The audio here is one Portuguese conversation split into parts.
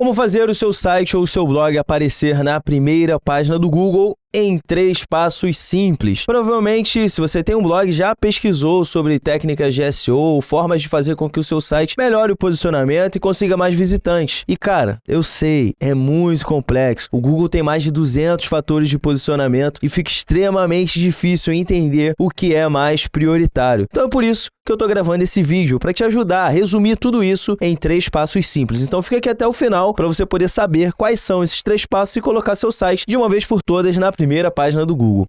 Como fazer o seu site ou o seu blog aparecer na primeira página do Google em 3 passos simples. Provavelmente, se você tem um blog, já pesquisou sobre técnicas de SEO, formas de fazer com que o seu site melhore o posicionamento e consiga mais visitantes. E cara, eu sei, é muito complexo. O Google tem mais de 200 fatores de posicionamento e fica extremamente difícil entender o que é mais prioritário. Então é por isso que eu tô gravando esse vídeo, para te ajudar a resumir tudo isso em 3 passos simples. Então fica aqui até o final para você poder saber quais são esses 3 passos e colocar seu site de uma vez por todas na primeira página do Google.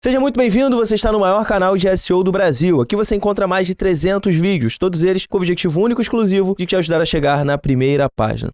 Seja muito bem-vindo, você está no maior canal de SEO do Brasil. Aqui você encontra mais de 300 vídeos, todos eles com o objetivo único e exclusivo de te ajudar a chegar na primeira página.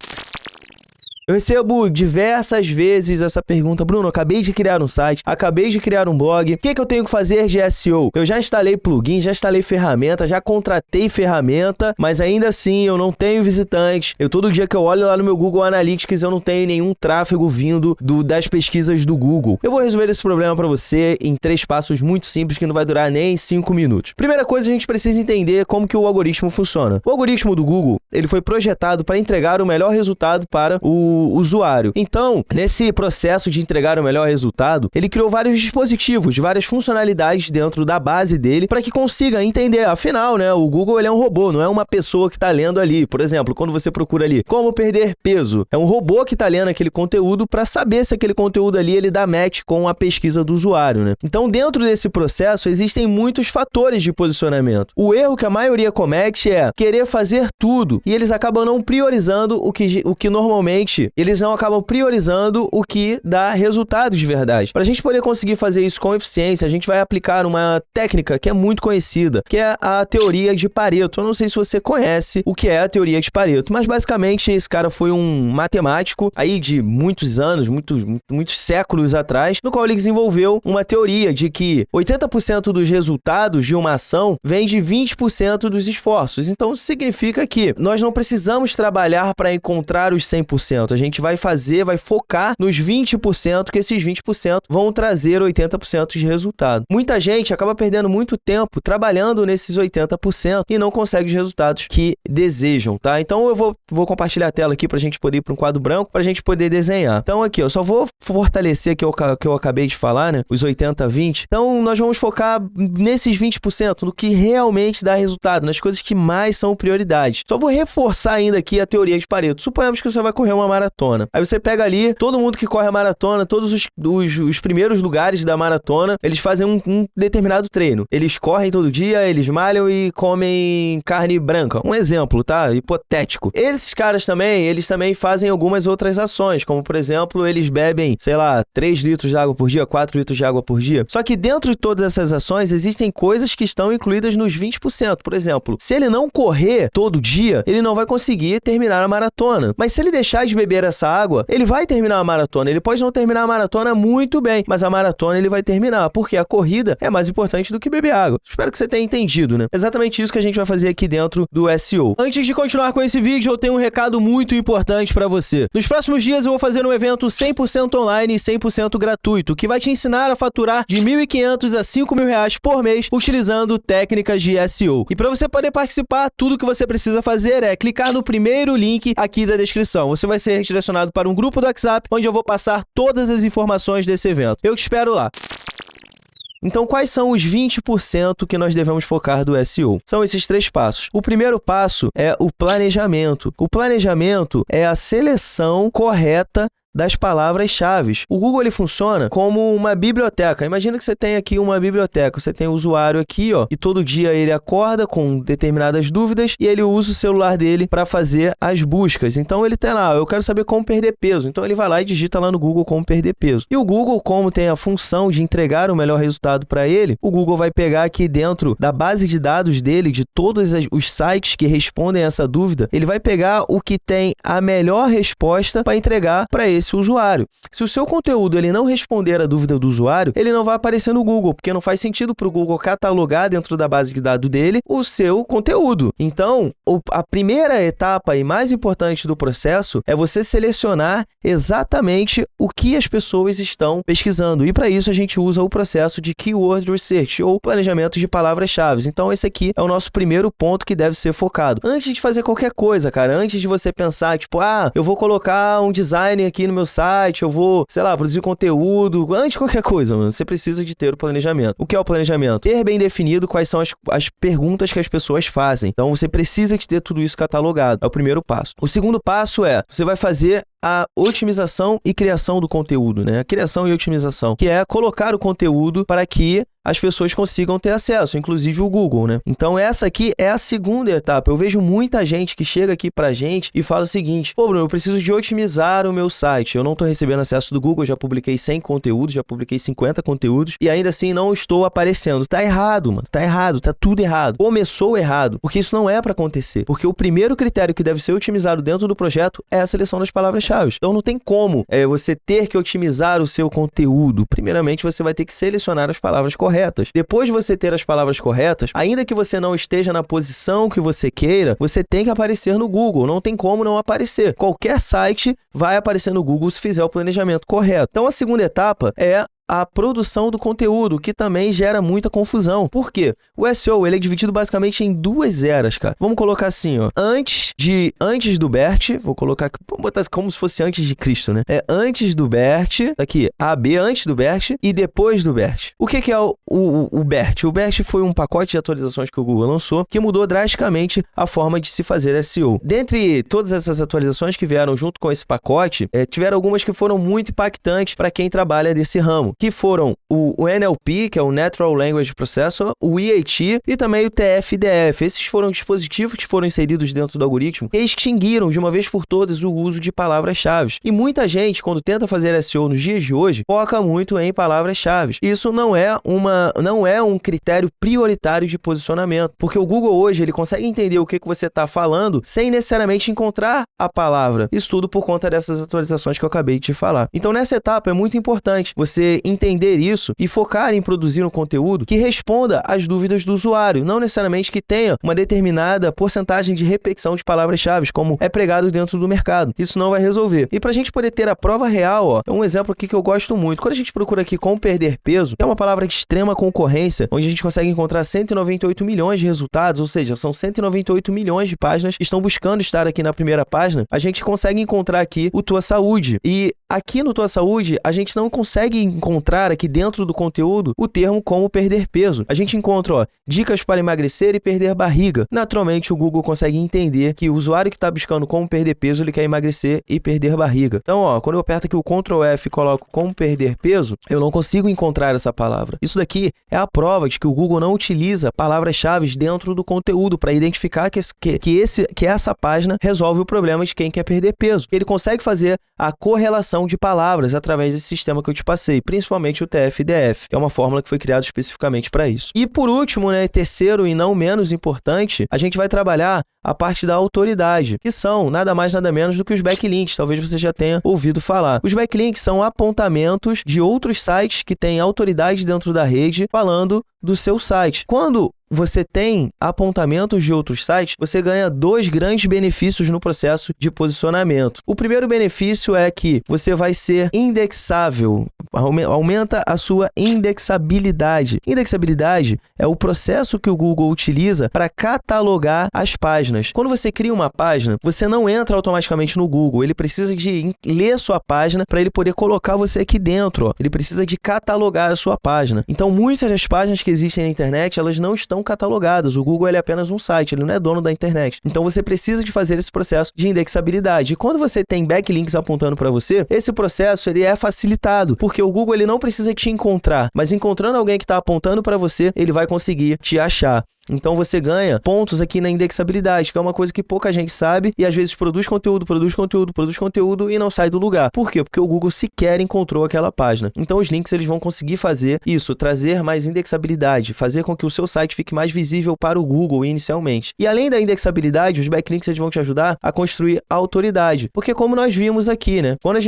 Eu recebo diversas vezes essa pergunta: Bruno, acabei de criar um site, acabei de criar um blog, o que eu tenho que fazer de SEO? Eu já instalei plugin, já instalei ferramenta, já contratei ferramenta, mas ainda assim eu não tenho visitantes. Todo dia que eu olho lá no meu Google Analytics, eu não tenho nenhum tráfego vindo das pesquisas do Google. Eu vou resolver esse problema para você em 3 passos muito simples que não vai durar nem 5 minutos. Primeira coisa, a gente precisa entender como que o algoritmo funciona. O algoritmo do Google, ele foi projetado para entregar o melhor resultado para o usuário. Então, nesse processo de entregar o melhor resultado, ele criou vários dispositivos, várias funcionalidades dentro da base dele para que consiga entender. Afinal, né, o Google ele é um robô, não é uma pessoa que está lendo ali. Por exemplo, quando você procura ali como perder peso, é um robô que está lendo aquele conteúdo para saber se aquele conteúdo ali ele dá match com a pesquisa do usuário, né? Então, dentro desse processo, existem muitos fatores de posicionamento. O erro que a maioria comete é querer fazer tudo e eles acabam não priorizando o que normalmente eles não acabam priorizando o que dá resultados de verdade. Para a gente poder conseguir fazer isso com eficiência, a gente vai aplicar uma técnica que é muito conhecida, que é a teoria de Pareto. Eu não sei se você conhece o que é a teoria de Pareto, mas basicamente esse cara foi um matemático aí de muitos anos, muitos séculos atrás, no qual ele desenvolveu uma teoria de que 80% dos resultados de uma ação vem de 20% dos esforços. Então isso significa que nós não precisamos trabalhar para encontrar os 100%. A gente vai focar nos 20%, que esses 20% vão trazer 80% de resultado. Muita gente acaba perdendo muito tempo trabalhando nesses 80% e não consegue os resultados que desejam, tá? Então eu vou compartilhar a tela aqui para a gente poder ir para um quadro branco, para a gente poder desenhar. Então aqui, eu só vou fortalecer que eu acabei de falar, né? Os 80-20. Então nós vamos focar nesses 20%, no que realmente dá resultado, nas coisas que mais são prioridade. Só vou reforçar ainda aqui a teoria de Pareto. Suponhamos que você vai correr uma maratona. Aí você pega ali, todo mundo que corre a maratona, todos os primeiros lugares da maratona, eles fazem um determinado treino. Eles correm todo dia, eles malham e comem carne branca. Um exemplo, tá? Hipotético. Esses caras também, eles também fazem algumas outras ações, como por exemplo, eles bebem, sei lá, 3 litros de água por dia, 4 litros de água por dia. Só que dentro de todas essas ações, existem coisas que estão incluídas nos 20%. Por exemplo, se ele não correr todo dia, ele não vai conseguir terminar a maratona. Mas se ele deixar de beber essa água, ele vai terminar a maratona. Ele pode não terminar a maratona muito bem, mas a maratona ele vai terminar, porque a corrida é mais importante do que beber água. Espero que você tenha entendido, né? Exatamente isso que a gente vai fazer aqui dentro do SEO. Antes de continuar com esse vídeo, eu tenho um recado muito importante para você. Nos próximos dias eu vou fazer um evento 100% online e 100% gratuito, que vai te ensinar a faturar de R$ 1.500 a R$ 5.000 por mês utilizando técnicas de SEO. E para você poder participar, tudo que você precisa fazer é clicar no primeiro link aqui da descrição. Você vai ser redirecionado para um grupo do WhatsApp, onde eu vou passar todas as informações desse evento. Eu te espero lá. Então, quais são os 20% que nós devemos focar do SEO? São esses 3 passos. O primeiro passo é o planejamento. O planejamento é a seleção correta das palavras-chave. O Google ele funciona como uma biblioteca. Imagina que você tem aqui uma biblioteca, você tem o usuário aqui, ó, e todo dia ele acorda com determinadas dúvidas e ele usa o celular dele para fazer as buscas. Então ele tem lá, eu quero saber como perder peso. Então ele vai lá e digita lá no Google como perder peso. E o Google, como tem a função de entregar o melhor resultado para ele, o Google vai pegar aqui dentro da base de dados dele, de todos os sites que respondem a essa dúvida, ele vai pegar o que tem a melhor resposta para entregar para esse esse usuário. Se o seu conteúdo ele não responder a dúvida do usuário, ele não vai aparecer no Google, porque não faz sentido para o Google catalogar dentro da base de dados dele o seu conteúdo. Então, a primeira etapa e mais importante do processo é você selecionar exatamente o que as pessoas estão pesquisando. E para isso a gente usa o processo de Keyword Research ou planejamento de palavras-chave. Então, esse aqui é o nosso primeiro ponto que deve ser focado. Antes de fazer qualquer coisa, cara, antes de você pensar, tipo, eu vou colocar um design aqui no meu site, eu vou, sei lá, produzir conteúdo, antes de qualquer coisa, mano, você precisa de ter o planejamento. O que é o planejamento? Ter bem definido quais são as perguntas que as pessoas fazem. Então, você precisa de ter tudo isso catalogado. É o primeiro passo. O segundo passo é, você vai fazer a otimização e criação do conteúdo, né? A criação e otimização, que é colocar o conteúdo para que as pessoas consigam ter acesso, inclusive o Google, né? Então, essa aqui é a segunda etapa. Eu vejo muita gente que chega aqui pra gente e fala o seguinte: pô, Bruno, eu preciso de otimizar o meu site. Eu não tô recebendo acesso do Google, já publiquei 100 conteúdos, já publiquei 50 conteúdos e ainda assim não estou aparecendo. Tá errado, mano. Tá errado, tá tudo errado. Começou errado, porque isso não é para acontecer. Porque o primeiro critério que deve ser otimizado dentro do projeto é a seleção das palavras-chave. Então, não tem como você ter que otimizar o seu conteúdo. Primeiramente, você vai ter que selecionar as palavras corretas. Depois de você ter as palavras corretas, ainda que você não esteja na posição que você queira, você tem que aparecer no Google. Não tem como não aparecer. Qualquer site vai aparecer no Google se fizer o planejamento correto. Então, a segunda etapa é a produção do conteúdo, que também gera muita confusão. Por quê? O SEO, ele é dividido basicamente em duas eras, cara. Vamos colocar assim, ó. Antes do BERT, vou colocar aqui, vamos botar como se fosse antes de Cristo, né? É antes do BERT, aqui, AB antes do BERT e depois do BERT. O que é o BERT? O BERT foi um pacote de atualizações que o Google lançou, que mudou drasticamente a forma de se fazer SEO. Dentre todas essas atualizações que vieram junto com esse pacote, tiveram algumas que foram muito impactantes para quem trabalha desse ramo, que foram o NLP, que é o Natural Language Processor, o EAT e também o TF-IDF. Esses foram dispositivos que foram inseridos dentro do algoritmo e extinguiram de uma vez por todas o uso de palavras-chave. E muita gente, quando tenta fazer SEO nos dias de hoje, foca muito em palavras-chave. Isso não é um critério prioritário de posicionamento, porque o Google hoje ele consegue entender o que você está falando sem necessariamente encontrar a palavra. Isso tudo por conta dessas atualizações que eu acabei de te falar. Então, nessa etapa é muito importante você entender isso e focar em produzir um conteúdo que responda às dúvidas do usuário, não necessariamente que tenha uma determinada porcentagem de repetição de palavras-chave, como é pregado dentro do mercado. Isso não vai resolver. E para a gente poder ter a prova real, ó, é um exemplo aqui que eu gosto muito. Quando a gente procura aqui como perder peso, que é uma palavra de extrema concorrência, onde a gente consegue encontrar 198 milhões de resultados, ou seja, são 198 milhões de páginas que estão buscando estar aqui na primeira página, a gente consegue encontrar aqui o Tua Saúde. E aqui no Tua Saúde, a gente não consegue encontrar aqui dentro do conteúdo o termo como perder peso. A gente encontra, ó, dicas para emagrecer e perder barriga. Naturalmente, o Google consegue entender que o usuário que está buscando como perder peso, ele quer emagrecer e perder barriga. Então, ó, quando eu aperto aqui o Ctrl F e coloco como perder peso, eu não consigo encontrar essa palavra. Isso daqui é a prova de que o Google não utiliza palavras-chave dentro do conteúdo para identificar que essa página resolve o problema de quem quer perder peso. Ele consegue fazer a correlação de palavras através desse sistema que eu te passei, principalmente o TF-IDF, que é uma fórmula que foi criada especificamente para isso. E por último, né, terceiro e não menos importante, a gente vai trabalhar a parte da autoridade, que são nada mais nada menos do que os backlinks. Talvez você já tenha ouvido falar. Os backlinks são apontamentos de outros sites que têm autoridade dentro da rede falando do seu site. Quando você tem apontamentos de outros sites, você ganha dois grandes benefícios no processo de posicionamento. O primeiro benefício é que você vai ser indexável, aumenta a sua indexabilidade. Indexabilidade é o processo que o Google utiliza para catalogar as páginas. Quando você cria uma página, você não entra automaticamente no Google, ele precisa de ler sua página para ele poder colocar você aqui dentro, ó. Ele precisa de catalogar a sua página. Então, muitas das páginas que existem na internet, elas não estão catalogadas. O Google ele é apenas um site, ele não é dono da internet. Então, você precisa de fazer esse processo de indexabilidade. E quando você tem backlinks apontando para você, esse processo ele é facilitado, porque o Google ele não precisa te encontrar, mas encontrando alguém que está apontando para você, ele vai conseguir te achar. Então você ganha pontos aqui na indexabilidade, que é uma coisa que pouca gente sabe e às vezes produz conteúdo e não sai do lugar. Por quê? Porque o Google sequer encontrou aquela página. Então os links eles vão conseguir fazer isso, trazer mais indexabilidade, fazer com que o seu site fique mais visível para o Google inicialmente. E além da indexabilidade, os backlinks eles vão te ajudar a construir autoridade. Porque como nós vimos aqui, né? Quando a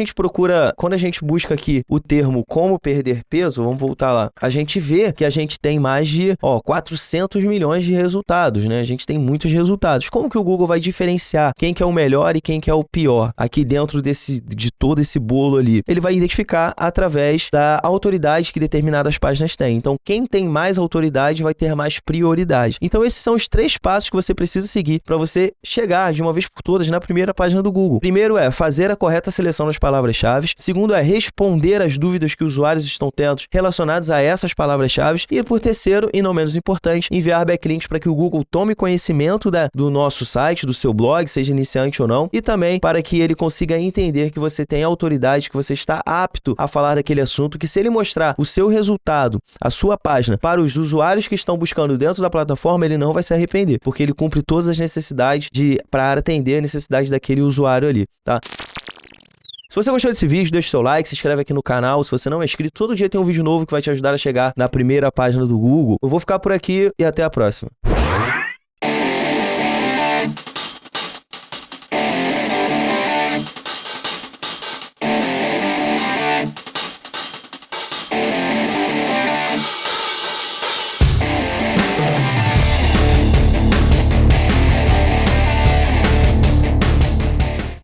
gente busca aqui o termo como perder peso, vamos voltar lá, a gente vê que a gente tem mais de 400 milhões de resultados, né? A gente tem muitos resultados. Como que o Google vai diferenciar quem que é o melhor e quem que é o pior aqui dentro de todo esse bolo ali? Ele vai identificar através da autoridade que determinadas páginas têm. Então, quem tem mais autoridade vai ter mais prioridade. Então, esses são os 3 passos que você precisa seguir para você chegar de uma vez por todas na primeira página do Google. Primeiro é fazer a correta seleção das palavras-chave. Segundo é responder às dúvidas que os usuários estão tendo relacionadas a essas palavras-chave. E por terceiro, e não menos importante, enviar backlinks para que o Google tome conhecimento do nosso site, do seu blog, seja iniciante ou não, e também para que ele consiga entender que você tem autoridade, que você está apto a falar daquele assunto, que se ele mostrar o seu resultado, a sua página, para os usuários que estão buscando dentro da plataforma, ele não vai se arrepender, porque ele cumpre todas as necessidades para atender a necessidade daquele usuário ali, tá? Se você gostou desse vídeo, deixa o seu like, se inscreve aqui no canal. Se você não é inscrito, todo dia tem um vídeo novo que vai te ajudar a chegar na primeira página do Google. Eu vou ficar por aqui e até a próxima.